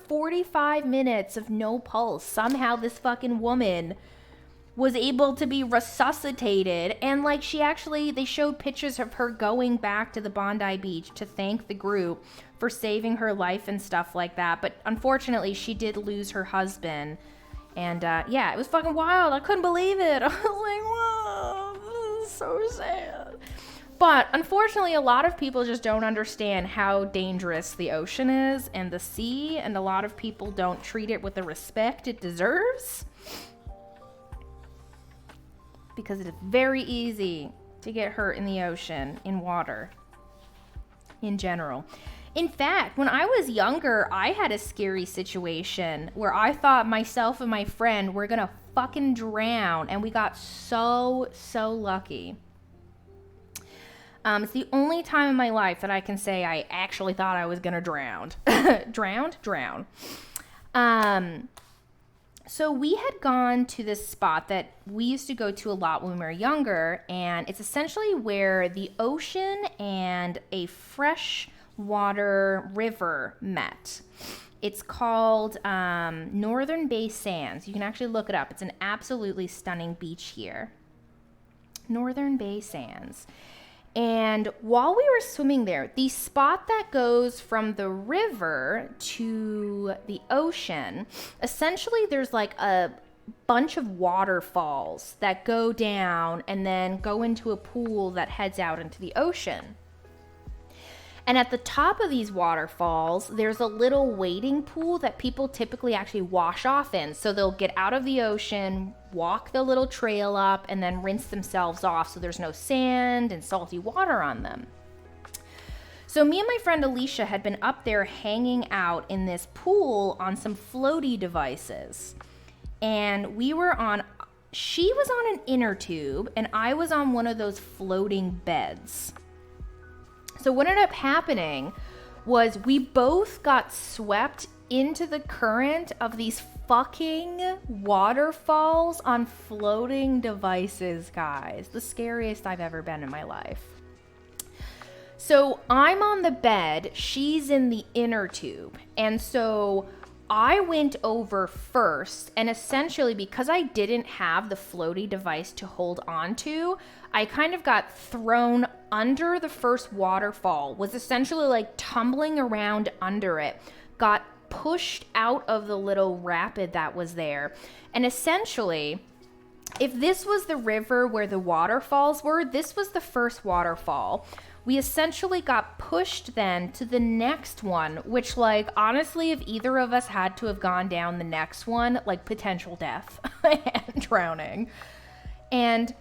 45 minutes of no pulse. Somehow this fucking woman was able to be resuscitated, and like they showed pictures of her going back to the Bondi Beach to thank the group for saving her life and stuff like that. But unfortunately she did lose her husband, and yeah, it was fucking wild. I couldn't believe it. I was like, whoa, this is so sad. But unfortunately a lot of people just don't understand how dangerous the ocean is and the sea, and a lot of people don't treat it with the respect it deserves, because it is very easy to get hurt in the ocean, in water, in general. In fact, when I was younger, I had a scary situation where I thought myself and my friend were gonna fucking drown, and we got so lucky. It's the only time in my life that I can say I actually thought I was gonna drown. Drown. So we had gone to this spot that we used to go to a lot when we were younger, and it's essentially where the ocean and a freshwater river met. It's called Northern Bay Sands. You can actually look it up. It's an absolutely stunning beach here. Northern Bay Sands. And while we were swimming there, the spot that goes from the river to the ocean, essentially there's like a bunch of waterfalls that go down and then go into a pool that heads out into the ocean. And at the top of these waterfalls, there's a little wading pool that people typically actually wash off in. So they'll get out of the ocean, walk the little trail up, and then rinse themselves off so there's no sand and salty water on them. So me and my friend Alicia had been up there hanging out in this pool on some floaty devices. And she was on an inner tube and I was on one of those floating beds. So what ended up happening was we both got swept into the current of these fucking waterfalls on floating devices, guys. The scariest I've ever been in my life. So I'm on the bed, she's in the inner tube. And so I went over first, and essentially because I didn't have the floaty device to hold on to, I kind of got thrown under the first waterfall, was essentially like tumbling around under it, got pushed out of the little rapid that was there. And essentially, if this was the river where the waterfalls were, this was the first waterfall. We essentially got pushed then to the next one, which, like, honestly, if either of us had to have gone down the next one, like, potential death and drowning. And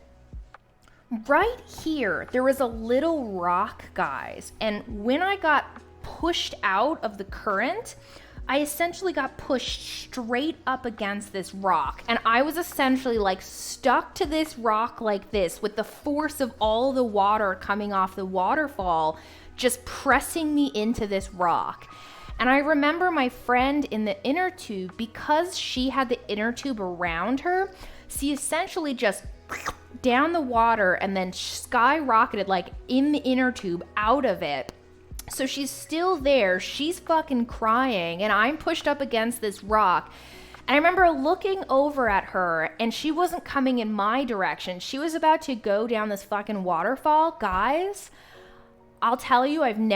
right here, there was a little rock, guys. And when I got pushed out of the current, I essentially got pushed straight up against this rock. And I was essentially like stuck to this rock like this, with the force of all the water coming off the waterfall just pressing me into this rock. And I remember my friend in the inner tube, because she had the inner tube around her, she essentially just down the water and then skyrocketed like in the inner tube out of it. So she's still there, she's fucking crying, and I'm pushed up against this rock. And I remember looking over at her, and she wasn't coming in my direction. She was about to go down this fucking waterfall. Guys, I'll tell you, I've never